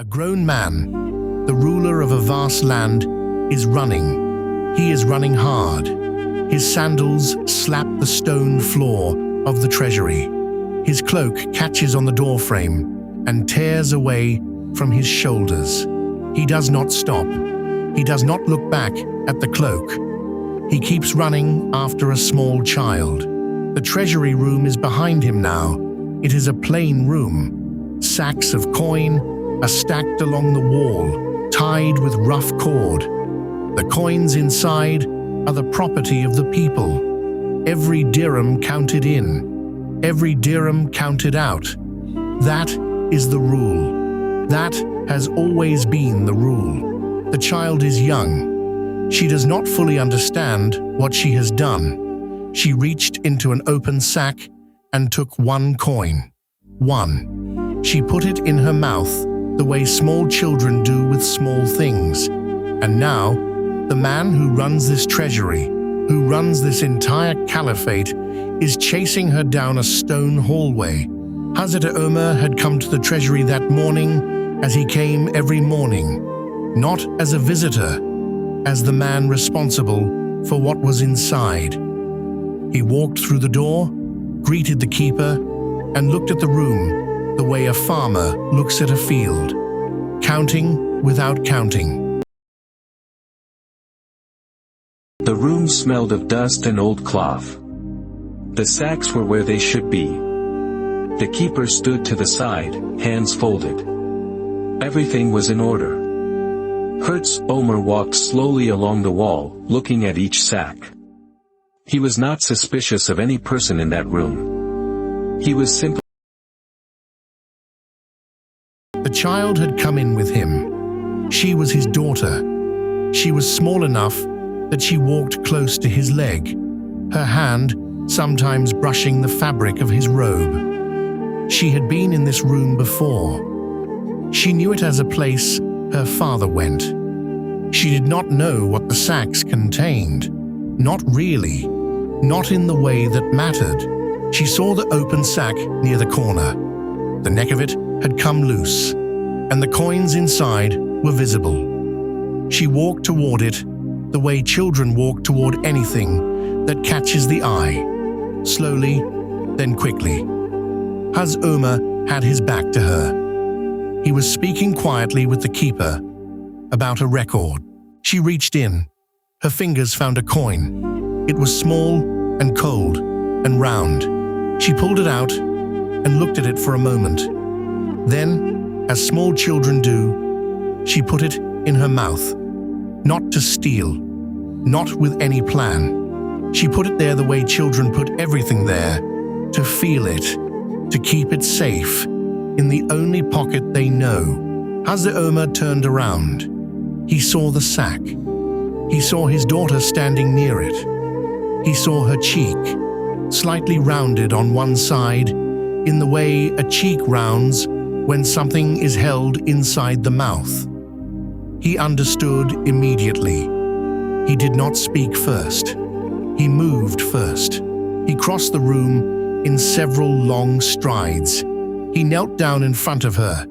A grown man, the ruler of a vast land, is running. He is running hard. His sandals slap the stone floor of the treasury. His cloak catches on the doorframe and tears away from his shoulders. He does not stop. He does not look back at the cloak. He keeps running after a small child. The treasury room is behind him now. It is a plain room. Sacks of coin are stacked along the wall, tied with rough cord. The coins inside are the property of the people. Every dirham counted in, every dirham counted out. That is the rule. That has always been the rule. The child is young. She does not fully understand what she has done. She reached into an open sack and took one coin. One. She put it in her mouth the way small children do with small things. And now, the man who runs this treasury, who runs this entire caliphate, is chasing her down a stone hallway. Hazrat Umar had come to the treasury that morning as he came every morning, not as a visitor, as the man responsible for what was inside. He walked through the door, greeted the keeper, and looked at the room the way a farmer looks at a field, counting without counting. The room smelled of dust and old cloth. The sacks were where they should be. The keeper stood to the side, hands folded. Everything was in order. Hazrat Umar walked slowly along the wall, looking at each sack. He was not suspicious of any person in that room. He was simply... The child had come in with him. She was his daughter. She was small enough that she walked close to his leg, her hand sometimes brushing the fabric of his robe. She had been in this room before. She knew it as a place her father went. She did not know what the sacks contained. Not really. Not in the way that mattered. She saw the open sack near the corner. The neck of it had come loose, and the coins inside were visible. She walked toward it the way children walk toward anything that catches the eye, slowly, then quickly. Hazrat Umar had his back to her. He was speaking quietly with the keeper about a record. She reached in. Her fingers found a coin. It was small and cold and round. She pulled it out and looked at it for a moment. Then, as small children do, she put it in her mouth. Not to steal, not with any plan. She put it there the way children put everything there, to feel it, to keep it safe, in the only pocket they know. Hazrat Umar turned around. He saw the sack. He saw his daughter standing near it. He saw her cheek, slightly rounded on one side, in the way a cheek rounds when something is held inside the mouth. He understood immediately. He did not speak first. He moved first. He crossed the room in several long strides. He knelt down in front of her.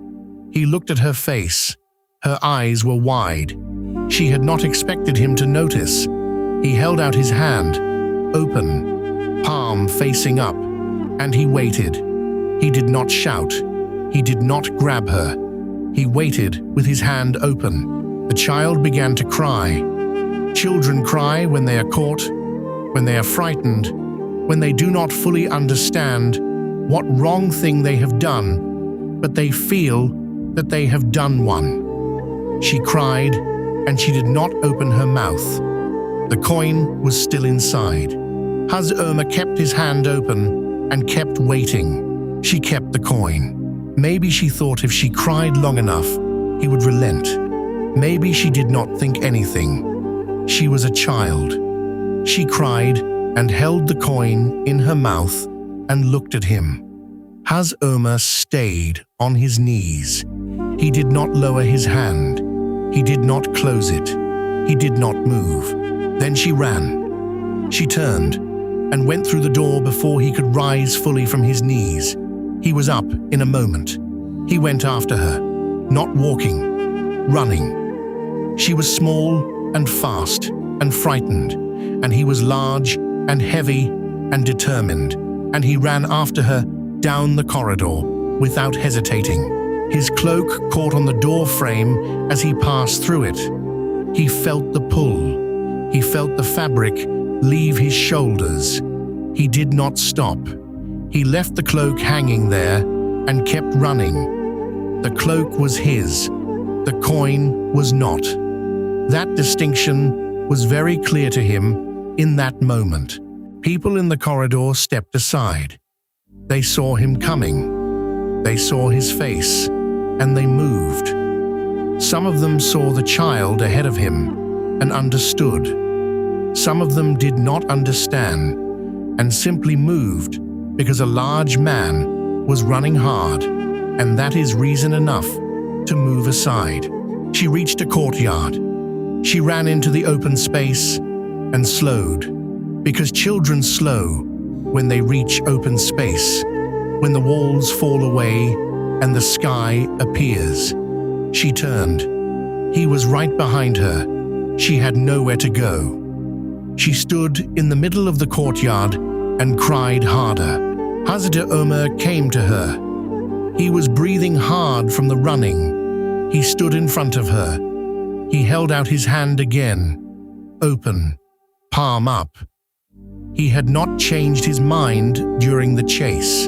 He looked at her face. Her eyes were wide. She had not expected him to notice. He held out his hand, open, palm facing up, and he waited. He did not shout. He did not grab her. He waited with his hand open. The child began to cry. Children cry when they are caught, when they are frightened, when they do not fully understand what wrong thing they have done, but they feel that they have done one. She cried, and she did not open her mouth. The coin was still inside. Hazrat Umar kept his hand open and kept waiting. She kept the coin. Maybe she thought if she cried long enough, he would relent. Maybe she did not think anything. She was a child. She cried and held the coin in her mouth and looked at him. Hazrat Umar stayed on his knees. He did not lower his hand. He did not close it. He did not move. Then she ran. She turned and went through the door before he could rise fully from his knees. He was up in a moment. He went after her. not walking, running. She was small and fast and frightened, and he was large and heavy and determined, and he ran after her down the corridor without hesitating. His cloak caught on the door frame as he passed through it. He felt the pull. He felt the fabric leave his shoulders. He did not stop. He left the cloak hanging there and kept running. The cloak was his. The coin was not. That distinction was very clear to him in that moment. People in the corridor stepped aside. They saw him coming. They saw his face, and they moved. Some of them saw the child ahead of him and understood. Some of them did not understand and simply moved because a large man was running hard, and that is reason enough to move aside. She reached a courtyard. She ran into the open space and slowed, because children slow when they reach open space, when the walls fall away and the sky appears. She turned. He was right behind her. She had nowhere to go. She stood in the middle of the courtyard and cried harder. Hazrat Umar came to her. He was breathing hard from the running. He stood in front of her. He held out his hand again, open, palm up. He had not changed his mind during the chase.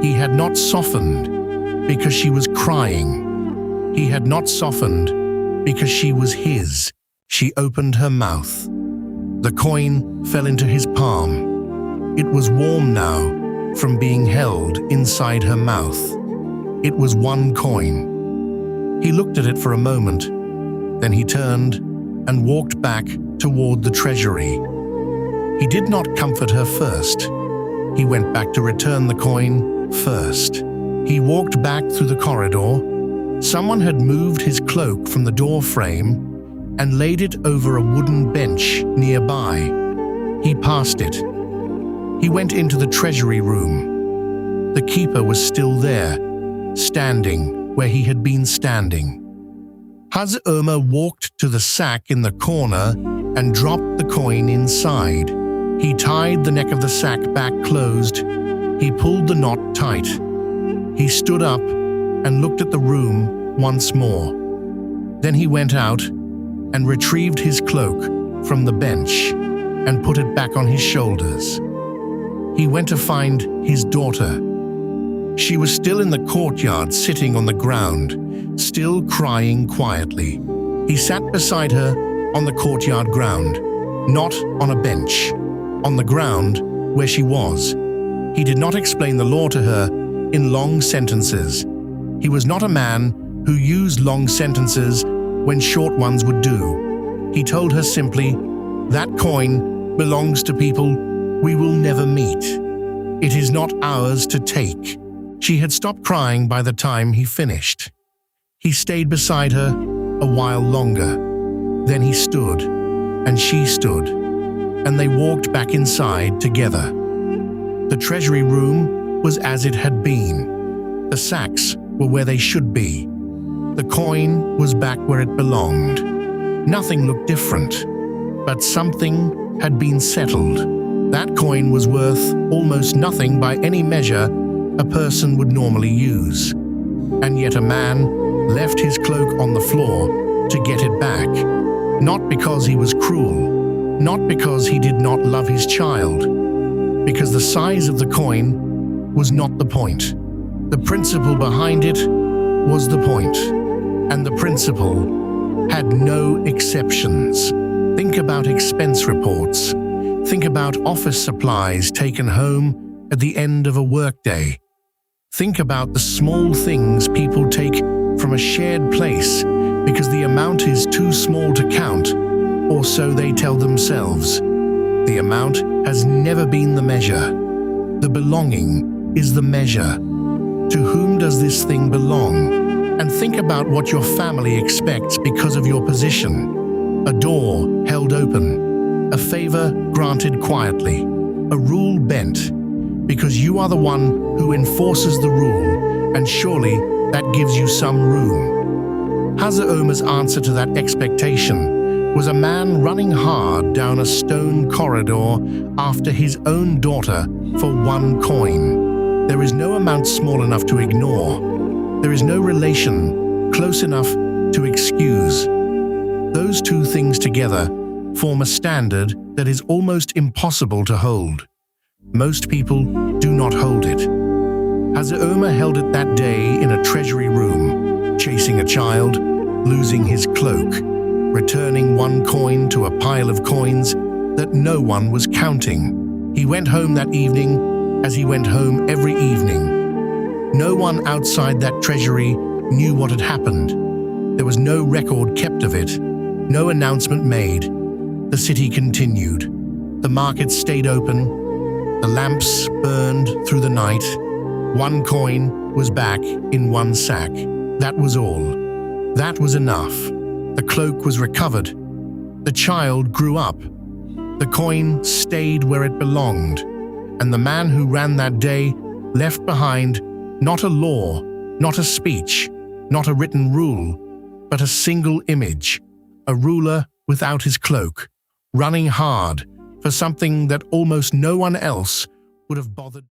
He had not softened because she was crying. He had not softened because she was his. She opened her mouth. The coin fell into his palm. It was warm now from being held inside her mouth. It was one coin. He looked at it for a moment. Then he turned and walked back toward the treasury. He did not comfort her first. He went back to return the coin first. He walked back through the corridor. Someone had moved his cloak from the door frame and laid it over a wooden bench nearby. He passed it. He went into the treasury room. The keeper was still there, standing where he had been standing. Hazrat Umar walked to the sack in the corner and dropped the coin inside. He tied the neck of the sack back closed. He pulled the knot tight. He stood up and looked at the room once more. Then he went out and retrieved his cloak from the bench and put it back on his shoulders. He went to find his daughter. She was still in the courtyard, sitting on the ground, still crying quietly. He sat beside her on the courtyard ground, not on a bench, on the ground where she was. He did not explain the law to her in long sentences. He was not a man who used long sentences when short ones would do. He told her simply, "That coin belongs to people we will never meet. It is not ours to take." She had stopped crying by the time he finished. He stayed beside her a while longer. Then he stood, and she stood, and they walked back inside together. The treasury room was as it had been. The sacks were where they should be. The coin was back where it belonged. Nothing looked different, but something had been settled. That coin was worth almost nothing by any measure a person would normally use. And yet a man left his cloak on the floor to get it back, not because he was cruel, not because he did not love his child, because the size of the coin was not the point. The principle behind it was the point, and the principle had no exceptions. Think about expense reports. Think about office supplies taken home at the end of a workday. Think about the small things people take from a shared place because the amount is too small to count, or so they tell themselves. The amount has never been the measure. The belonging is the measure. To whom does this thing belong? And think about what your family expects because of your position. A door held open, a favor granted quietly, a rule bent, because you are the one who enforces the rule, and surely That gives you some room. Hazrat Omar's answer to that expectation was a man running hard down a stone corridor after his own daughter for 1 coin. There is no amount small enough to ignore. There is no relation close enough to excuse. Those two things together form a standard that is almost impossible to hold. Most people do not hold it. Hazrat Omar held it that day in a treasury room, chasing a child, losing his cloak, returning 1 coin to a pile of coins that no one was counting. He went home that evening as he went home every evening. No one outside that treasury knew what had happened. There was no record kept of it, no announcement made. The city continued. The market stayed open. The lamps burned through the night. 1 coin was back in 1 sack. That was all. That was enough. The cloak was recovered. The child grew up. The coin stayed where it belonged. And the man who ran that day left behind not a law, not a speech, not a written rule, but a single image, a ruler without his cloak, running hard for something that almost no one else would have bothered.